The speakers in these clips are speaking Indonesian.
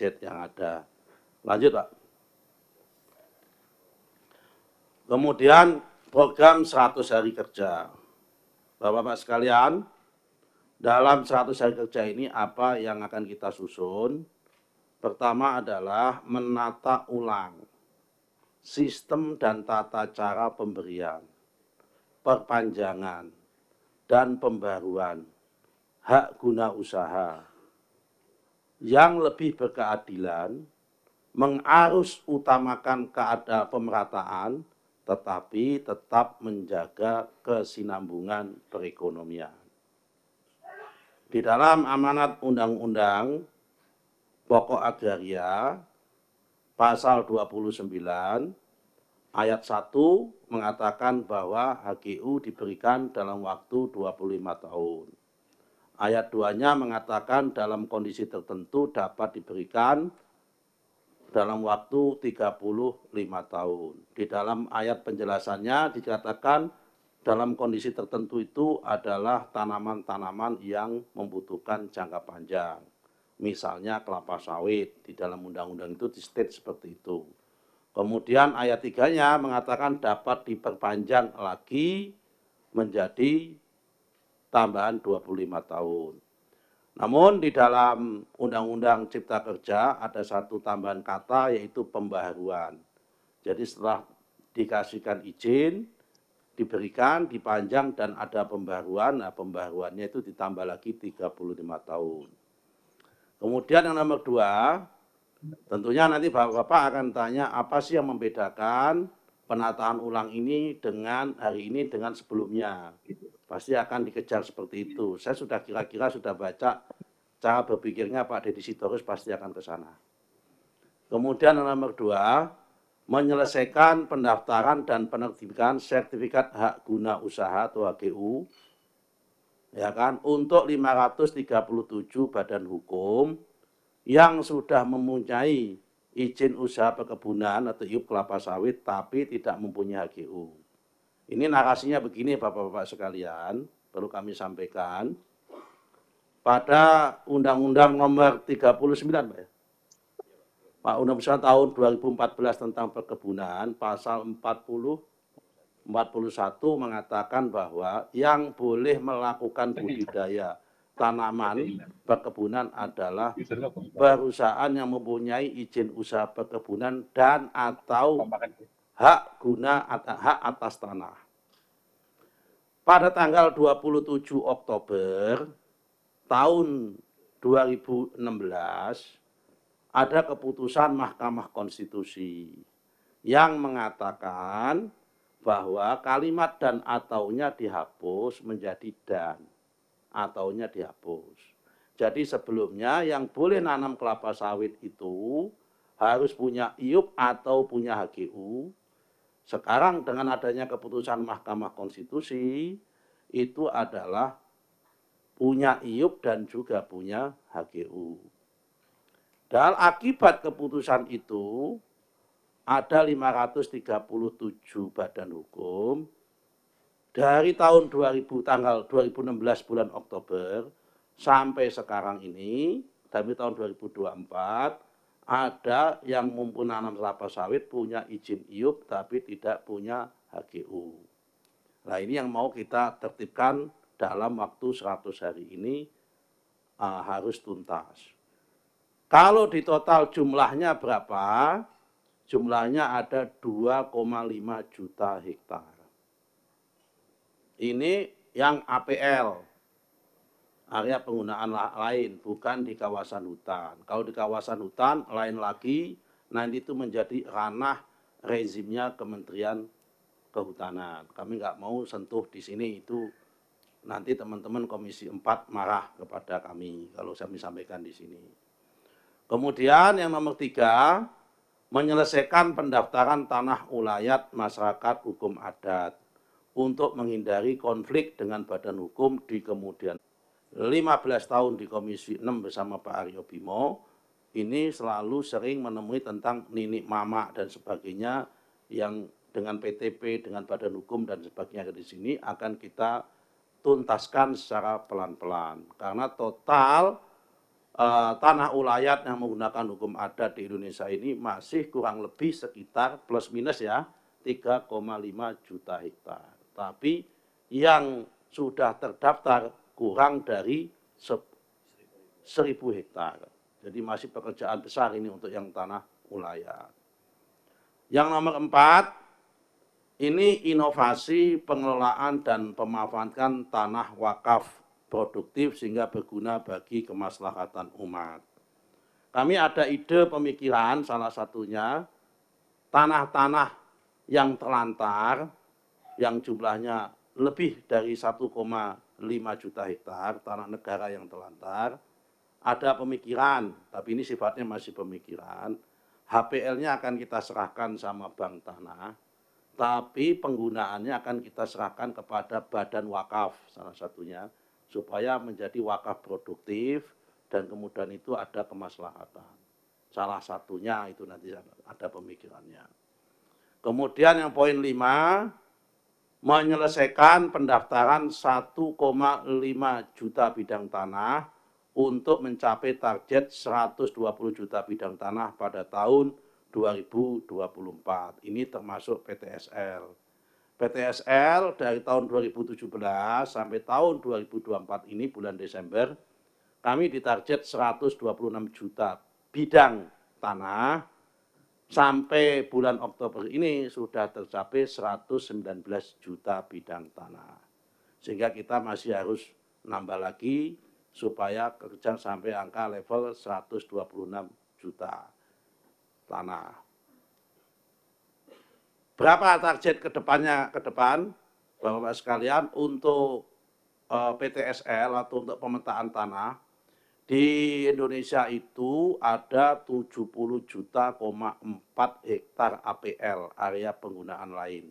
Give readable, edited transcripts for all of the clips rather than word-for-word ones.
budget yang ada. Lanjut, Pak. Kemudian program 100 hari kerja. Bapak-Bapak sekalian, dalam 100 hari kerja ini apa yang akan kita susun? Pertama adalah menata ulang sistem dan tata cara pemberian, perpanjangan, dan pembaruan hak guna usaha yang lebih berkeadilan, mengarus utamakan keadaan pemerataan, tetapi tetap menjaga kesinambungan perekonomian. Di dalam amanat Undang-Undang Pokok Agraria pasal 29 ayat 1 mengatakan bahwa HGU diberikan dalam waktu 25 tahun. Ayat 2-nya mengatakan dalam kondisi tertentu dapat diberikan dalam waktu 35 tahun. Di dalam ayat penjelasannya dikatakan dalam kondisi tertentu itu adalah tanaman-tanaman yang membutuhkan jangka panjang. Misalnya kelapa sawit, di dalam undang-undang itu di state seperti itu. Kemudian ayat 3-nya mengatakan dapat diperpanjang lagi menjadi tambahan 25 tahun. Namun di dalam Undang-Undang Cipta Kerja ada satu tambahan kata yaitu pembaharuan. Jadi setelah dikasihkan izin, diberikan, dipanjang dan ada pembaharuan, nah pembaharuannya itu ditambah lagi 35 tahun. Kemudian yang nomor 2, tentunya nanti Bapak-Bapak akan tanya apa sih yang membedakan penataan ulang ini dengan hari ini dengan sebelumnya. Pasti akan dikejar seperti itu. Saya sudah kira-kira sudah baca cara berpikirnya Pak Deddy Sitorus pasti akan ke sana. Kemudian yang nomor 2, menyelesaikan pendaftaran dan penerbitan sertifikat hak guna usaha atau HGU ya kan untuk 537 badan hukum yang sudah mempunyai izin usaha perkebunan atau IUP kelapa sawit tapi tidak mempunyai HGU. Ini narasinya begini Bapak-Bapak sekalian, perlu kami sampaikan. Pada Undang-Undang Nomor 39 Pak ya. Pak Undang-Undang tahun 2014 tentang perkebunan pasal 41 mengatakan bahwa yang boleh melakukan budidaya tanaman perkebunan adalah perusahaan yang mempunyai izin usaha perkebunan dan atau hak atas tanah. Pada tanggal 27 Oktober tahun 2016 ada keputusan Mahkamah Konstitusi yang mengatakan bahwa kalimat dan ataunya dihapus menjadi dan. Ataunya dihapus. Jadi sebelumnya yang boleh nanam kelapa sawit itu harus punya IUP atau punya HGU. Sekarang dengan adanya keputusan Mahkamah Konstitusi itu adalah punya IUP dan juga punya HGU. Dan akibat keputusan itu ada 537 badan hukum dari tahun 2000 tanggal 2016 bulan Oktober sampai sekarang ini dari tahun 2024 ada yang mempunyai nanam kelapa sawit punya izin IUP tapi tidak punya HGU. Nah ini yang mau kita tertibkan dalam waktu 100 hari ini harus tuntas. Kalau di total jumlahnya berapa? Jumlahnya ada 2,5 juta hektar. Ini yang APL, area penggunaan lain, bukan di kawasan hutan. Kalau di kawasan hutan lain lagi, nanti itu menjadi ranah rezimnya Kementerian Kehutanan. Kami nggak mau sentuh di sini, itu nanti teman-teman Komisi 4 marah kepada kami kalau saya sampaikan di sini. Kemudian yang nomor 3, menyelesaikan pendaftaran tanah ulayat masyarakat hukum adat untuk menghindari konflik dengan badan hukum di kemudian. 15 tahun di Komisi 6 bersama Pak Aryo Bimo, ini selalu sering menemui tentang ninik mama dan sebagainya yang dengan PTP, dengan badan hukum dan sebagainya di sini akan kita tuntaskan secara pelan-pelan. Karena total tanah ulayat yang menggunakan hukum adat di Indonesia ini masih kurang lebih sekitar plus minus ya 3,5 juta hektar. Tapi yang sudah terdaftar kurang dari 1.000 hektar. Jadi masih pekerjaan besar ini untuk yang tanah ulayat. Yang nomor 4, ini inovasi pengelolaan dan pemanfaatan tanah wakaf produktif sehingga berguna bagi kemaslahatan umat. Kami ada ide pemikiran, salah satunya tanah-tanah yang terlantar, yang jumlahnya lebih dari 1,5 juta hektar, tanah negara yang terlantar, ada pemikiran, tapi ini sifatnya masih pemikiran, HPL-nya akan kita serahkan sama bank tanah, tapi penggunaannya akan kita serahkan kepada badan wakaf salah satunya, supaya menjadi wakaf produktif dan kemudian itu ada kemaslahatan. Salah satunya itu nanti ada pemikirannya. Kemudian yang poin 5, menyelesaikan pendaftaran 1,5 juta bidang tanah untuk mencapai target 120 juta bidang tanah pada tahun 2024. Ini termasuk PTSL. PTSL dari tahun 2017 sampai tahun 2024 ini bulan Desember, kami ditarget 126 juta bidang tanah. Sampai bulan Oktober ini sudah tercapai 119 juta bidang tanah. Sehingga kita masih harus nambah lagi supaya kerja sampai angka level 126 juta tanah. Berapa target ke depan, Bapak-Bapak sekalian, untuk PTSL atau untuk pemetaan tanah? Di Indonesia itu ada 70 juta, 4 hektar APL, area penggunaan lain.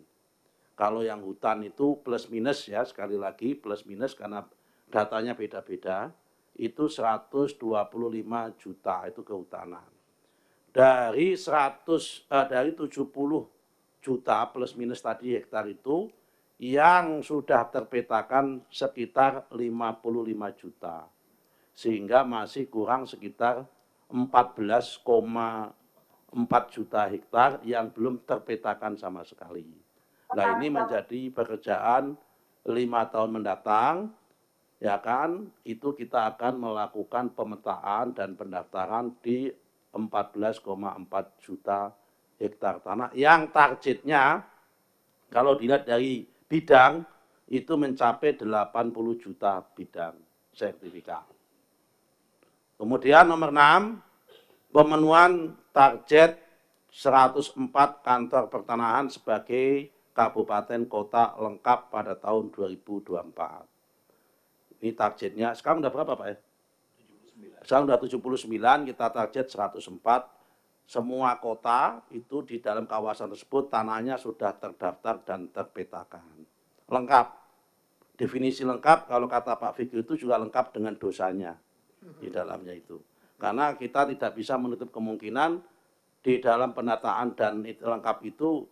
Kalau yang hutan itu plus minus ya, sekali lagi plus minus karena datanya beda-beda, itu 125 juta itu kehutanan. Dari 70 juta plus minus tadi hektar itu, yang sudah terpetakan sekitar 55 juta. Sehingga masih kurang sekitar 14,4 juta hektar yang belum terpetakan sama sekali. Nah ini menjadi pekerjaan 5 tahun mendatang, ya kan, itu kita akan melakukan pemetaan dan pendaftaran di 14,4 juta hektar tanah yang targetnya kalau dilihat dari bidang itu mencapai 80 juta bidang sertifikat. Kemudian nomor 6, pemenuhan target 104 kantor pertanahan sebagai kabupaten kota lengkap pada tahun 2024. Ini targetnya, sekarang udah berapa Pak ya? 79. Sekarang udah 79, kita target 104. Semua kota itu di dalam kawasan tersebut tanahnya sudah terdaftar dan terpetakan. Lengkap. Definisi lengkap kalau kata Pak Fikri itu juga lengkap dengan dosanya di dalamnya itu. Karena kita tidak bisa menutup kemungkinan di dalam penataan dan lengkap itu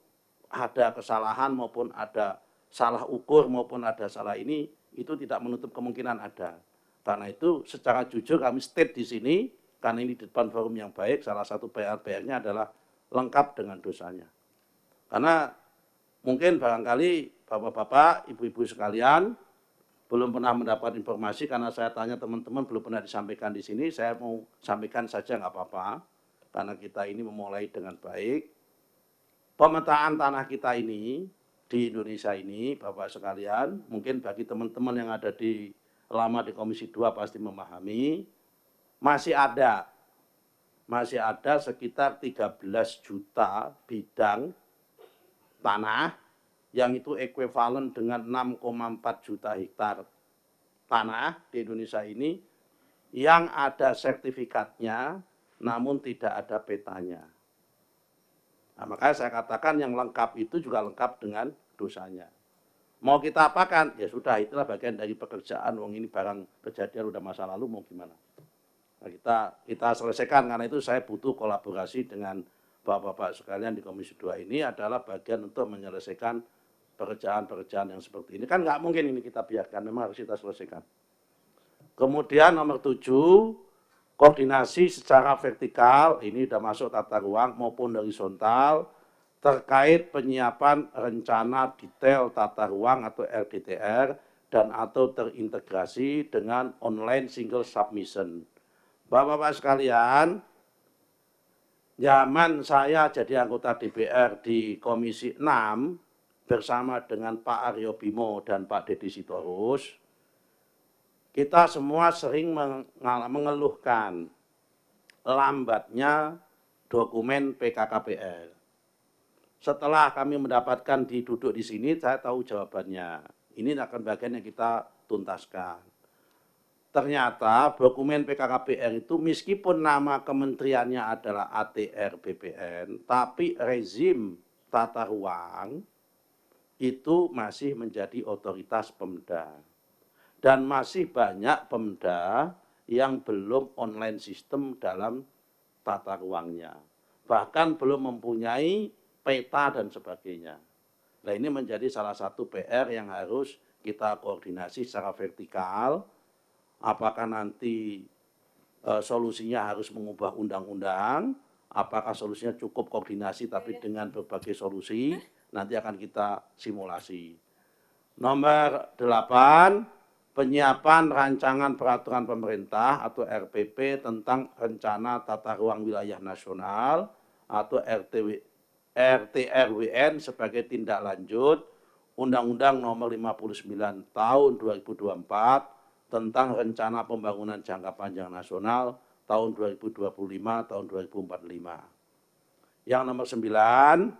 ada kesalahan maupun ada salah ukur maupun ada salah ini, itu tidak menutup kemungkinan ada. Karena itu secara jujur kami state di sini, karena ini di depan forum yang baik, salah satu PR-nya adalah lengkap dengan dosanya. Karena mungkin barangkali bapak-bapak, ibu-ibu sekalian, belum pernah mendapat informasi karena saya tanya teman-teman belum pernah disampaikan di sini, saya mau sampaikan saja nggak apa-apa, karena kita ini memulai dengan baik. Pemetaan tanah kita ini di Indonesia ini, Bapak sekalian, mungkin bagi teman-teman yang ada di lama di Komisi 2 pasti memahami, masih ada sekitar 13 juta bidang tanah yang itu ekuivalen dengan 6,4 juta hektar tanah di Indonesia ini yang ada sertifikatnya namun tidak ada petanya. Nah, makanya saya katakan yang lengkap itu juga lengkap dengan dosanya. Mau kita apakan? Ya sudah, itulah bagian dari pekerjaan. Wong ini barang kejadian udah masa lalu, mau gimana? Nah, kita selesaikan, karena itu saya butuh kolaborasi dengan Bapak-bapak sekalian di Komisi 2 ini adalah bagian untuk menyelesaikan pekerjaan-pekerjaan yang seperti ini. Kan nggak mungkin ini kita biarkan, memang harus kita selesaikan. Kemudian nomor 7, koordinasi secara vertikal, ini sudah masuk tata ruang maupun horizontal, terkait penyiapan rencana detail tata ruang atau RDTR dan atau terintegrasi dengan online single submission. Bapak-bapak sekalian, zaman saya jadi anggota DPR di Komisi 6 bersama dengan Pak Aryo Bimo dan Pak Deddy Sitorus, kita semua sering mengeluhkan lambatnya dokumen PKKPR. Setelah kami mendapatkan duduk di sini, saya tahu jawabannya. Ini akan bagian yang kita tuntaskan. Ternyata dokumen PKKPR itu meskipun nama kementeriannya adalah ATR BPN, tapi rezim tata ruang itu masih menjadi otoritas Pemda. Dan masih banyak Pemda yang belum online sistem dalam tata ruangnya. Bahkan belum mempunyai peta dan sebagainya. Nah, ini menjadi salah satu PR yang harus kita koordinasi secara vertikal. Apakah nanti solusinya harus mengubah undang-undang, apakah solusinya cukup koordinasi tapi dengan berbagai solusi, nanti akan kita simulasi. Nomor 8, penyiapan rancangan peraturan pemerintah atau RPP tentang rencana tata ruang wilayah nasional atau RTRWN sebagai tindak lanjut Undang-Undang Nomor 59 Tahun 2024 tentang rencana pembangunan jangka panjang nasional tahun 2025 tahun 2045. Yang nomor 9,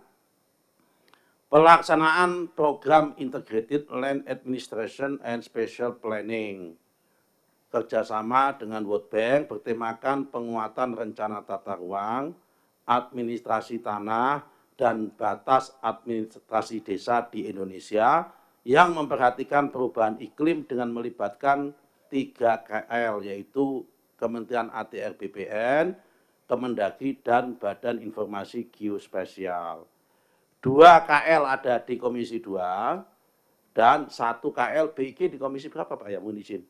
pelaksanaan program Integrated Land Administration and Spatial Planning kerjasama dengan World Bank bertemakan penguatan rencana tata ruang, administrasi tanah, dan batas administrasi desa di Indonesia yang memperhatikan perubahan iklim dengan melibatkan 3 KL, yaitu Kementerian ATR BPN, Kemendagri, dan Badan Informasi Geospasial. 2 KL ada di Komisi 2 dan 1 KL BIG di Komisi berapa Pak ya, mohon izin?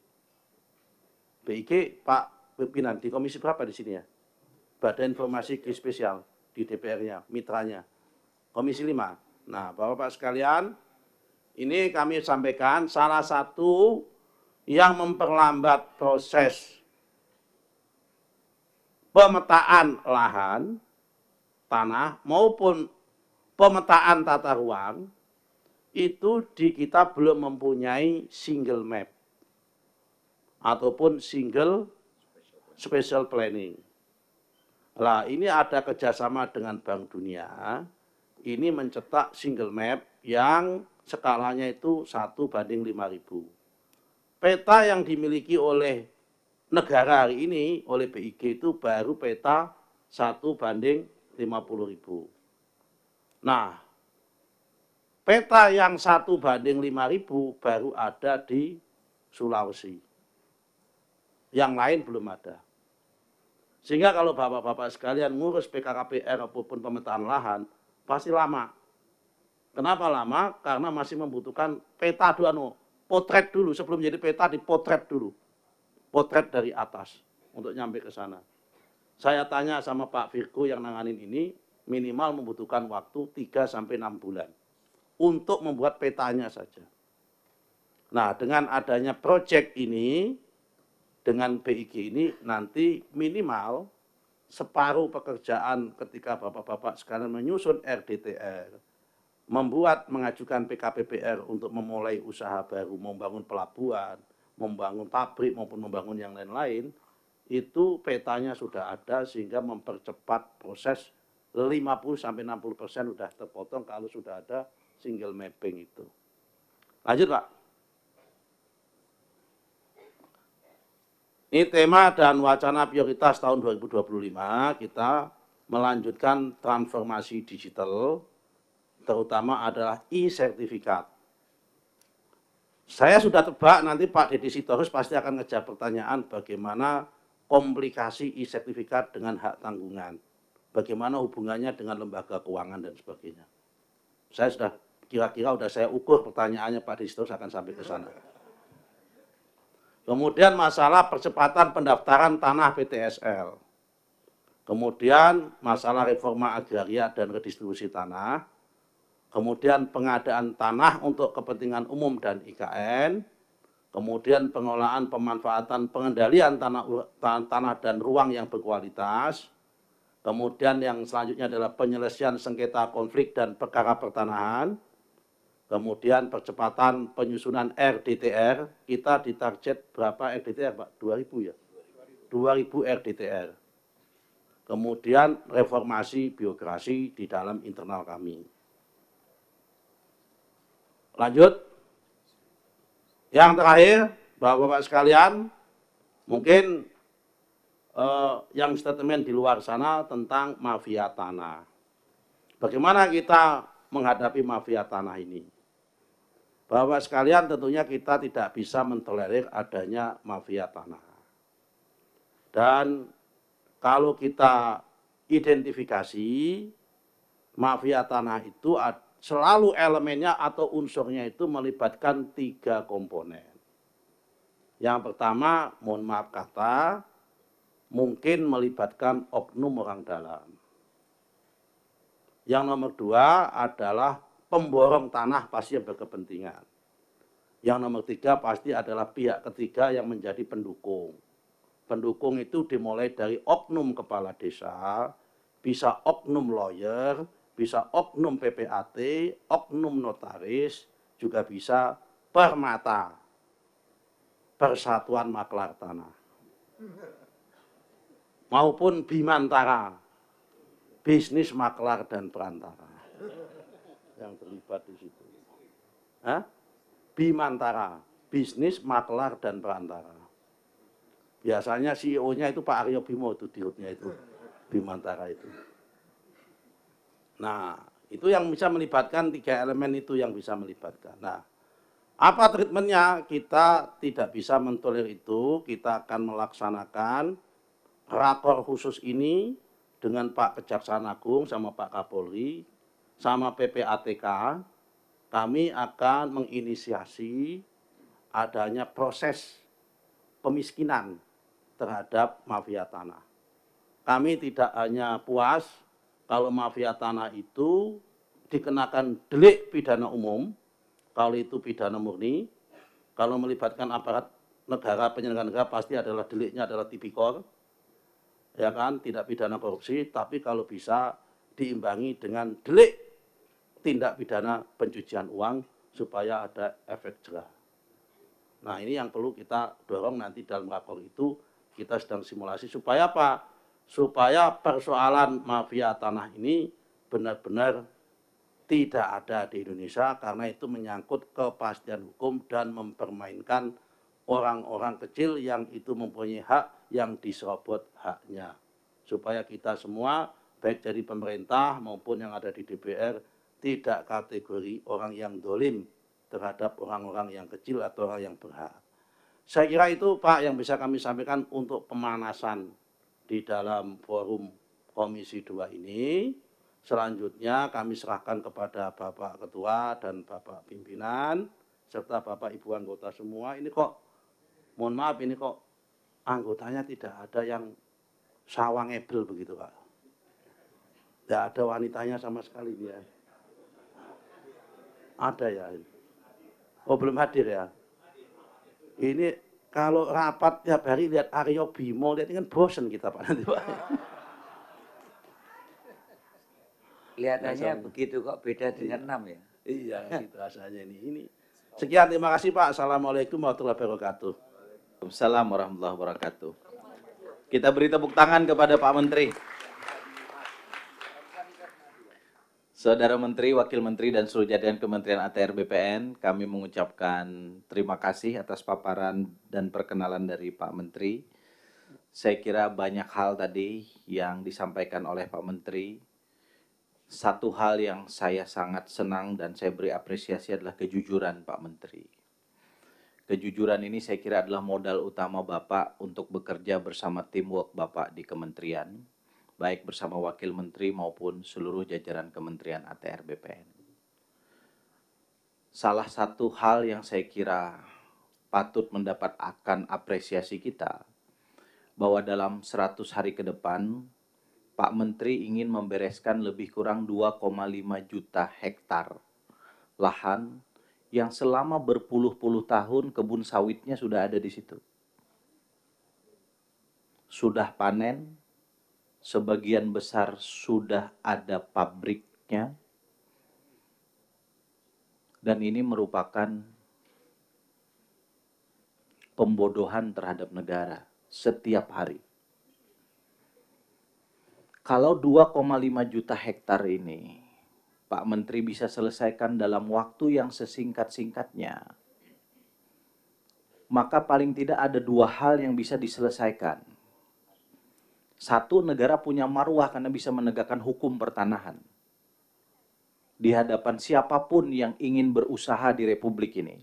BIG Pak pimpinan di Komisi berapa di sini ya? Badan Informasi Geospasial di DPR-nya, mitranya. Komisi 5. Nah, Bapak-Bapak sekalian, ini kami sampaikan salah satu yang memperlambat proses pemetaan lahan, tanah maupun pemetaan tata ruang itu di kita belum mempunyai single map ataupun single spatial planning. Nah, ini ada kerjasama dengan Bank Dunia, ini mencetak single map yang skalanya itu 1:5.000. Peta yang dimiliki oleh negara hari ini, oleh BIG itu baru peta 1:50.000. Nah, peta yang 1:5.000 baru ada di Sulawesi. Yang lain belum ada. Sehingga kalau Bapak-Bapak sekalian ngurus PKKPR maupun pemetaan lahan, pasti lama. Kenapa lama? Karena masih membutuhkan peta dulu, potret dulu, sebelum jadi peta dipotret dulu. Potret dari atas untuk nyampe ke sana. Saya tanya sama Pak Virgo yang nanganin ini, minimal membutuhkan waktu 3-6 bulan untuk membuat petanya saja. Nah, dengan adanya proyek ini, dengan BIG ini, nanti minimal separuh pekerjaan ketika Bapak-Bapak sekalian menyusun RDTR, mengajukan PKPPR untuk memulai usaha baru, membangun pelabuhan, membangun pabrik maupun membangun yang lain-lain, itu petanya sudah ada sehingga mempercepat proses 50-60% sudah terpotong kalau sudah ada single mapping itu. Lanjut Pak. Ini tema dan wacana prioritas tahun 2025, kita melanjutkan transformasi digital, terutama adalah e-sertifikat. Saya sudah tebak nanti Pak Deddy Sitorus pasti akan ngejar pertanyaan bagaimana komplikasi e-sertifikat dengan hak tanggungan. Bagaimana hubungannya dengan lembaga keuangan dan sebagainya. Saya sudah kira-kira sudah saya ukur pertanyaannya Pak Deddy Sitorus akan sampai ke sana. Kemudian masalah percepatan pendaftaran tanah PTSL. Kemudian masalah reforma agraria dan redistribusi tanah. Kemudian pengadaan tanah untuk kepentingan umum dan IKN. Kemudian pengelolaan pemanfaatan pengendalian tanah dan ruang yang berkualitas. Kemudian yang selanjutnya adalah penyelesaian sengketa konflik dan perkara pertanahan. Kemudian percepatan penyusunan RDTR, kita ditarget berapa RDTR Pak? 2000 ya? 2000 RDTR. Kemudian reformasi birokrasi di dalam internal kami. Lanjut. Yang terakhir, Bapak-Bapak sekalian, mungkin yang statement di luar sana tentang mafia tanah. Bagaimana kita menghadapi mafia tanah ini? Bapak sekalian, tentunya kita tidak bisa mentolerir adanya mafia tanah. Dan kalau kita identifikasi, mafia tanah itu selalu elemennya atau unsurnya itu melibatkan 3 komponen. Yang pertama, mohon maaf kata, mungkin melibatkan oknum orang dalam. Yang nomor 2 adalah pemborong tanah pasti yang berkepentingan. Yang nomor 3 pasti adalah pihak ketiga yang menjadi pendukung. Pendukung itu dimulai dari oknum kepala desa, bisa oknum lawyer, bisa oknum PPAT, oknum notaris, juga bisa permata, Persatuan Maklar Tanah, maupun Bimantara, bisnis maklar dan perantara yang terlibat di situ. Bimantara, bisnis maklar dan perantara. Biasanya CEO-nya itu Pak Aryo Bimo itu dirutnya itu, Bimantara itu. Nah, itu yang bisa melibatkan 3 elemen itu yang bisa melibatkan. Nah, apa treatmentnya? Kita tidak bisa mentolerir itu. Kita akan melaksanakan rakor khusus ini dengan Pak Kejaksaan Agung sama Pak Kapolri sama PPATK. Kami akan menginisiasi adanya proses pemiskinan terhadap mafia tanah. Kami tidak hanya puas kalau mafia tanah itu dikenakan delik pidana umum, kalau itu pidana murni, kalau melibatkan aparat negara, penyelenggara negara pasti adalah deliknya adalah tipikor, ya kan, tidak pidana korupsi, tapi kalau bisa diimbangi dengan delik tindak pidana pencucian uang supaya ada efek jerah. Nah, ini yang perlu kita dorong nanti dalam rakor itu, kita sedang simulasi supaya apa? Supaya persoalan mafia tanah ini benar-benar tidak ada di Indonesia, karena itu menyangkut kepastian hukum dan mempermainkan orang-orang kecil yang itu mempunyai hak yang diserobot haknya. Supaya kita semua, baik dari pemerintah maupun yang ada di DPR, tidak kategori orang yang dolim terhadap orang-orang yang kecil atau orang yang berhak. Saya kira itu Pak yang bisa kami sampaikan untuk pemanasan di dalam forum Komisi 2 ini. Selanjutnya kami serahkan kepada Bapak Ketua dan Bapak Pimpinan, serta Bapak Ibu anggota semua. Ini kok, mohon maaf, ini kok anggotanya tidak ada yang sawangebel begitu Pak. Tidak ada wanitanya sama sekali dia. Ada ya? Oh, belum hadir ya? Ini kalau rapat tiap hari lihat Aryo Bimo, lihat ini kan bosen kita Pak nanti Pak. Kelihatannya begitu kok, beda dengan 6 ya? Iya, gitu rasanya ini. Sekian, terima kasih Pak. Assalamualaikum warahmatullahi wabarakatuh. Assalamualaikum warahmatullahi wabarakatuh. Kita beri tepuk tangan kepada Pak Menteri. Saudara Menteri, Wakil Menteri, dan seluruh jajaran Kementerian ATR BPN, kami mengucapkan terima kasih atas paparan dan perkenalan dari Pak Menteri. Saya kira banyak hal tadi yang disampaikan oleh Pak Menteri. Satu hal yang saya sangat senang dan saya beri apresiasi adalah kejujuran Pak Menteri. Kejujuran ini saya kira adalah modal utama Bapak untuk bekerja bersama teamwork Bapak di kementerian, baik bersama Wakil Menteri maupun seluruh jajaran Kementerian ATR BPN. Salah satu hal yang saya kira patut mendapat akan apresiasi kita, bahwa dalam 100 hari ke depan, Pak Menteri ingin membereskan lebih kurang 2,5 juta hektar lahan yang selama berpuluh-puluh tahun kebun sawitnya sudah ada di situ. Sudah panen, sebagian besar sudah ada pabriknya, dan ini merupakan pembodohan terhadap negara setiap hari. Kalau 2,5 juta hektar ini Pak Menteri bisa selesaikan dalam waktu yang sesingkat-singkatnya, maka paling tidak ada dua hal yang bisa diselesaikan. Satu, negara punya marwah karena bisa menegakkan hukum pertanahan di hadapan siapapun yang ingin berusaha di Republik ini.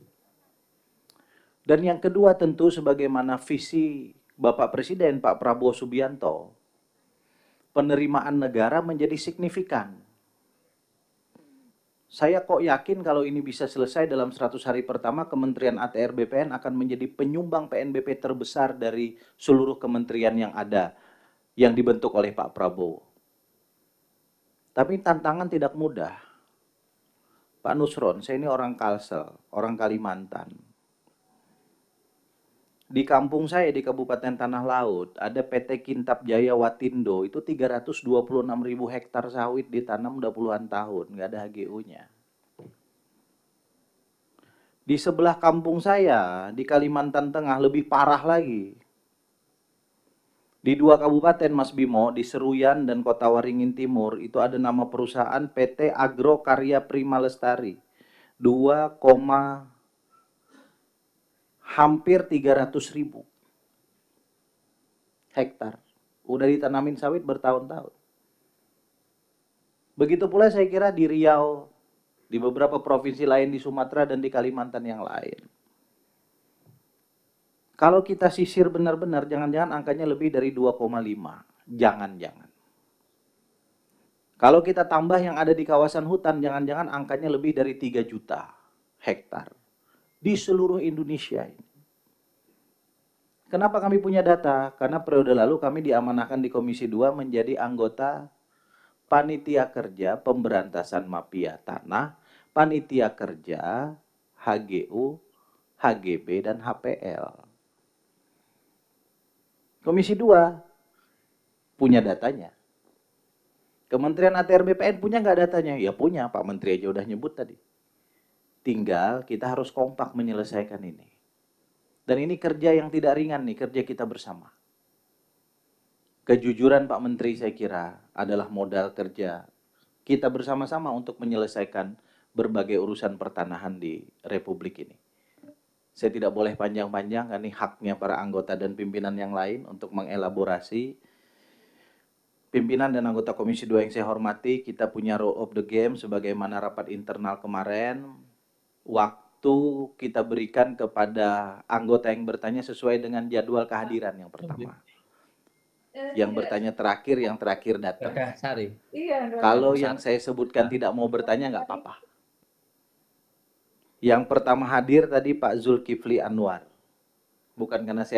Dan yang kedua tentu sebagaimana visi Bapak Presiden Pak Prabowo Subianto, penerimaan negara menjadi signifikan. Saya kok yakin kalau ini bisa selesai dalam 100 hari pertama, Kementerian ATR BPN akan menjadi penyumbang PNBP terbesar dari seluruh kementerian yang ada, yang dibentuk oleh Pak Prabowo. Tapi tantangan tidak mudah. Pak Nusron, saya ini orang Kalsel, orang Kalimantan. Di kampung saya di Kabupaten Tanah Laut ada PT Kintab Jaya Watindo, itu 326.000 hektar sawit ditanam udah puluhan tahun, nggak ada HGU-nya. Di sebelah kampung saya di Kalimantan Tengah lebih parah lagi. Di dua kabupaten Mas Bimo, di Seruyan dan Kota Waringin Timur, itu ada nama perusahaan PT Agro Karya Prima Lestari. Hampir 300.000 hektar. Udah ditanamin sawit bertahun-tahun. Begitu pula saya kira di Riau, di beberapa provinsi lain di Sumatera dan di Kalimantan yang lain. Kalau kita sisir benar-benar, jangan-jangan angkanya lebih dari 2,5. Jangan-jangan. Kalau kita tambah yang ada di kawasan hutan, jangan-jangan angkanya lebih dari 3 juta hektar. Di seluruh Indonesia ini. Kenapa kami punya data? Karena periode lalu kami diamanahkan di Komisi 2 menjadi anggota Panitia Kerja Pemberantasan Mafia Tanah, Panitia Kerja HGU, HGB, dan HPL. Komisi 2 punya datanya. Kementerian ATR BPN punya nggak datanya? Ya punya, Pak Menteri aja udah nyebut tadi. Tinggal kita harus kompak menyelesaikan ini. Dan ini kerja yang tidak ringan nih, kerja kita bersama. Kejujuran Pak Menteri saya kira adalah modal kerja kita bersama-sama untuk menyelesaikan berbagai urusan pertanahan di Republik ini. Saya tidak boleh panjang-panjang, ini haknya para anggota dan pimpinan yang lain untuk mengelaborasi. Pimpinan dan anggota Komisi 2 yang saya hormati, kita punya rule of the game sebagaimana rapat internal kemarin. Waktu kita berikan kepada anggota yang bertanya sesuai dengan jadwal kehadiran yang pertama. Yang bertanya terakhir, yang terakhir datang. Kalau yang saya sebutkan tidak mau bertanya, nggak apa-apa. Yang pertama hadir tadi Pak Zulkifli Anwar. Bukan karena saya